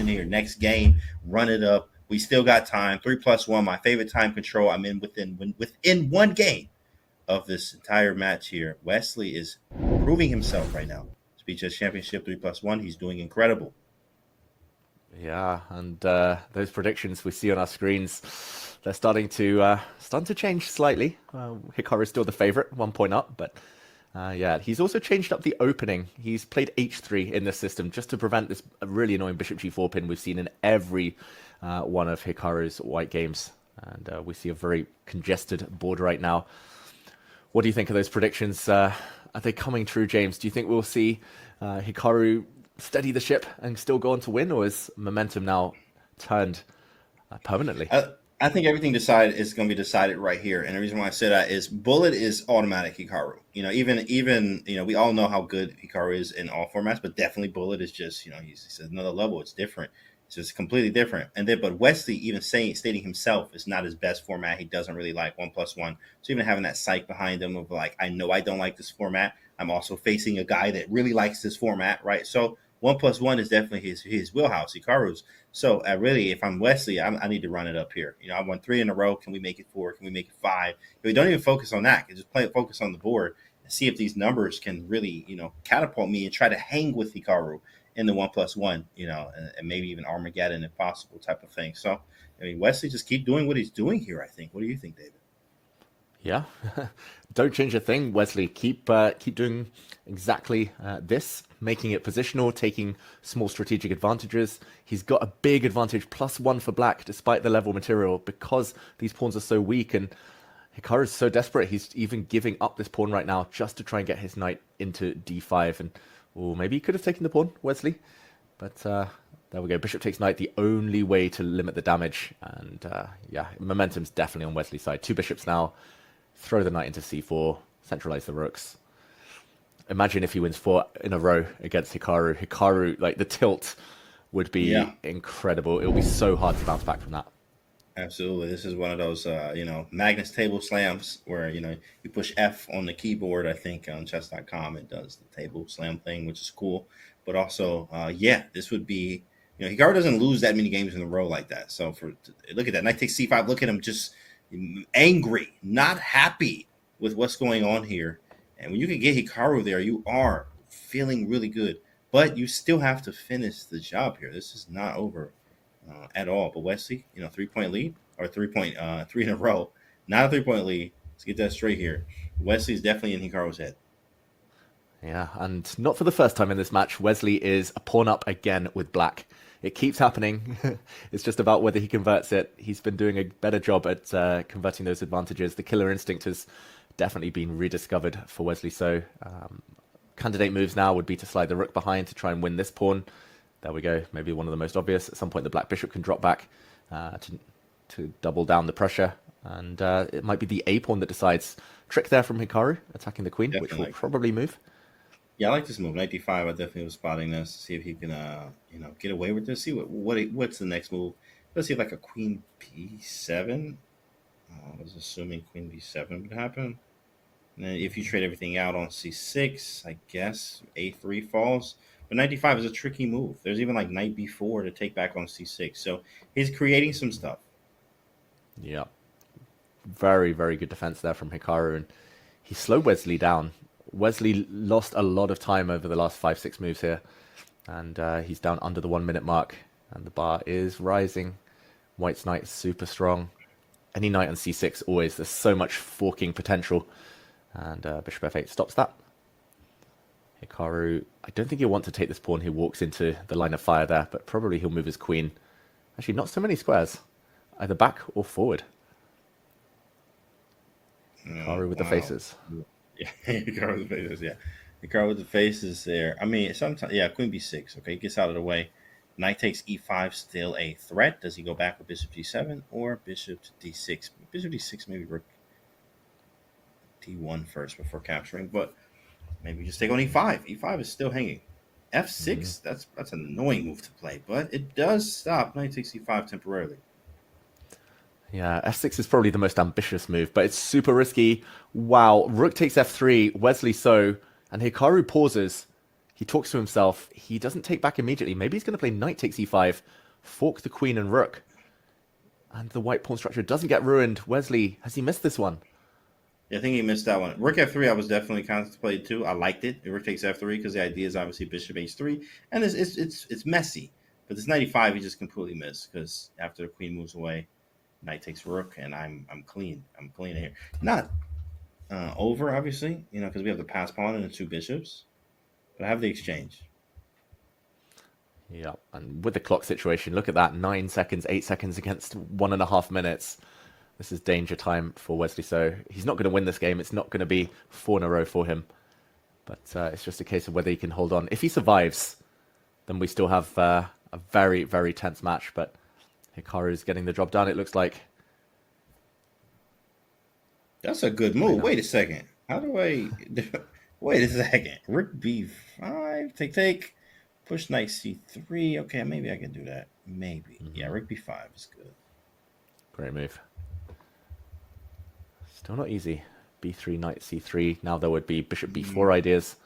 here. Next game, run it up. We still got time. 3+1, my favorite time control. I'm in within one game of this entire match here. Wesley is proving himself right now. Speed Chess Championship 3+1. He's doing incredible. Yeah, and those predictions we see on our screens, they're starting to change slightly. Hikaru is still the favorite, 1 point up, but yeah, he's also changed up the opening. He's played h3 in this system just to prevent this really annoying bishop g4 pin we've seen in every one of Hikaru's white games, and we see a very congested board right now. What do you think of those predictions? Are they coming true, James? Do you think we'll see Hikaru steady the ship and still go on to win, or is momentum now turned permanently? I think everything is going to be decided right here, and the reason why I say that is bullet is automatic Hikaru. Even we all know how good Hikaru is in all formats, but definitely bullet is just he's another level. It's different. It's just completely different. And then, but Wesley even stating himself is not his best format. He doesn't really like 1+1. So even having that psych behind him of like, I know I don't like this format. I'm also facing a guy that really likes this format, right? So 1+1 is definitely his wheelhouse, Hikaru's. So really, if I'm Wesley, I need to run it up here. I won 3 in a row. Can we make it 4? Can we make it 5? We don't even focus on that. Just focus on the board and see if these numbers can really, catapult me and try to hang with Hikaru in the 1+1, and maybe even Armageddon if possible type of thing. So, Wesley just keep doing what he's doing here, I think. What do you think, David? Yeah, don't change a thing, Wesley. Keep doing exactly this, making it positional, taking small strategic advantages. He's got a big advantage, +1 for black, despite the level material, because these pawns are so weak, and Hikaru's so desperate. He's even giving up this pawn right now just to try and get his knight into d5, and maybe he could have taken the pawn, Wesley, but there we go. Bishop takes knight, the only way to limit the damage, and yeah, momentum's definitely on Wesley's side. 2 bishops now. Throw the knight into c4, centralize the rooks. Imagine if he wins 4 in a row against Hikaru. Hikaru, like the tilt would be incredible. It'll be so hard to bounce back from that. Absolutely. This is one of those, Magnus table slams where, you push F on the keyboard. I think on chess.com it does the table slam thing, which is cool. But also, this would be, Hikaru doesn't lose that many games in a row like that. So look at that. Knight takes c5. Look at him just angry, not happy with what's going on here. And when you can get Hikaru there, you are feeling really good. But you still have to finish the job here. This is not over at all. But Wesley, 3-point lead or 3 in a row, not a 3-point lead. Let's get that straight here. Wesley's definitely in Hikaru's head. Yeah, and not for the first time in this match. Wesley is a pawn up again with black. It keeps happening. It's just about whether he converts it. He's been doing a better job at converting those advantages. The killer instinct has definitely been rediscovered for Wesley. So candidate moves now would be to slide the rook behind to try and win this pawn. There we go. Maybe one of the most obvious. At some point, the black bishop can drop back to double down the pressure. And it might be the A pawn that decides. Trick there from Hikaru, attacking the queen, definitely. Which will probably move. Yeah, I like this move. Knight d5, I definitely was spotting this. See if he can, get away with this. See what's the next move. Let's see if like a queen b7. I was assuming queen b7 would happen. And then if you trade everything out on c6, I guess a3 falls. But knight d5 is a tricky move. There's even like knight b4 to take back on c6. So he's creating some stuff. Yeah. Very, very good defense there from Hikaru. And he slowed Wesley down. Wesley lost a lot of time over the last 5-6 moves here. And he's down under the 1 minute mark. And the bar is rising. White's knight is super strong. Any knight on c6 always. There's so much forking potential. And bishop f8 stops that. Hikaru, I don't think he'll want to take this pawn. He walks into the line of fire there. But probably he'll move his queen. Actually, not so many squares. Either back or forward. Hikaru with the faces. Yeah, Hikaru with the faces, yeah. Hikaru with the faces there. I mean, sometimes, yeah, queen b6. Okay, gets out of the way. Knight takes e5, still a threat. Does he go back with bishop d7 or bishop to d6? Bishop d6, maybe rook d1 first before capturing, but maybe just take on e5. E5 is still hanging. f6, that's an annoying move to play, but it does stop knight takes e5 temporarily. Yeah, f6 is probably the most ambitious move, but it's super risky. Wow, rook takes f3, Wesley so, and Hikaru pauses. He talks to himself. He doesn't take back immediately. Maybe he's going to play knight takes e5, fork the queen and rook. And the white pawn structure doesn't get ruined. Wesley, has he missed this one? Yeah, I think he missed that one. Rook f3, I was definitely contemplating too. I liked it. Rook takes f3 because the idea is obviously bishop h3, and it's messy. But this 95, he just completely missed because after the queen moves away, knight takes rook, and I'm clean. I'm clean here. Not over, obviously, because we have the pass pawn and the two bishops, but I have the exchange. Yeah, and with the clock situation, look at that, 9 seconds, 8 seconds against 1.5 minutes. This is danger time for Wesley, so he's not going to win this game. It's not going to be 4 in a row for him. But it's just a case of whether he can hold on. If he survives, then we still have a very, very tense match. But Hikaru's getting the job done, it looks like. That's a good move. Wait a second. How do I... Wait a second. Rook b5, take. Push knight c3. Okay, maybe I can do that. Maybe. Yeah, rook b5 is good. Great move. Still not easy. b3, knight c3. Now there would be bishop b4 ideas.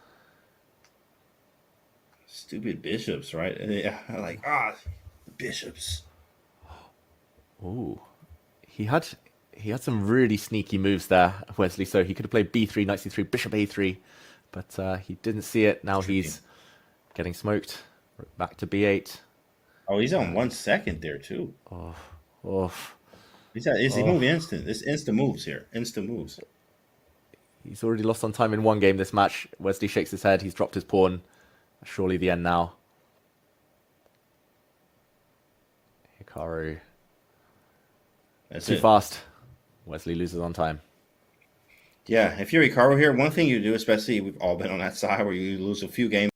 Stupid bishops, right? Yeah, like, bishops. Ooh. He had some really sneaky moves there, Wesley. So he could have played b3, knight c3, bishop a3. But he didn't see it. Now he's getting smoked. Back to b8. Oh, he's on 1 second there, too. He moving instant. It's instant moves here. Instant moves. He's already lost on time in one game this match. Wesley shakes his head. He's dropped his pawn. Surely the end now. Hikaru. That's too it. fast. Wesley loses on time. Yeah, if you're Hikaru here, one thing you do, especially we've all been on that side where you lose a few games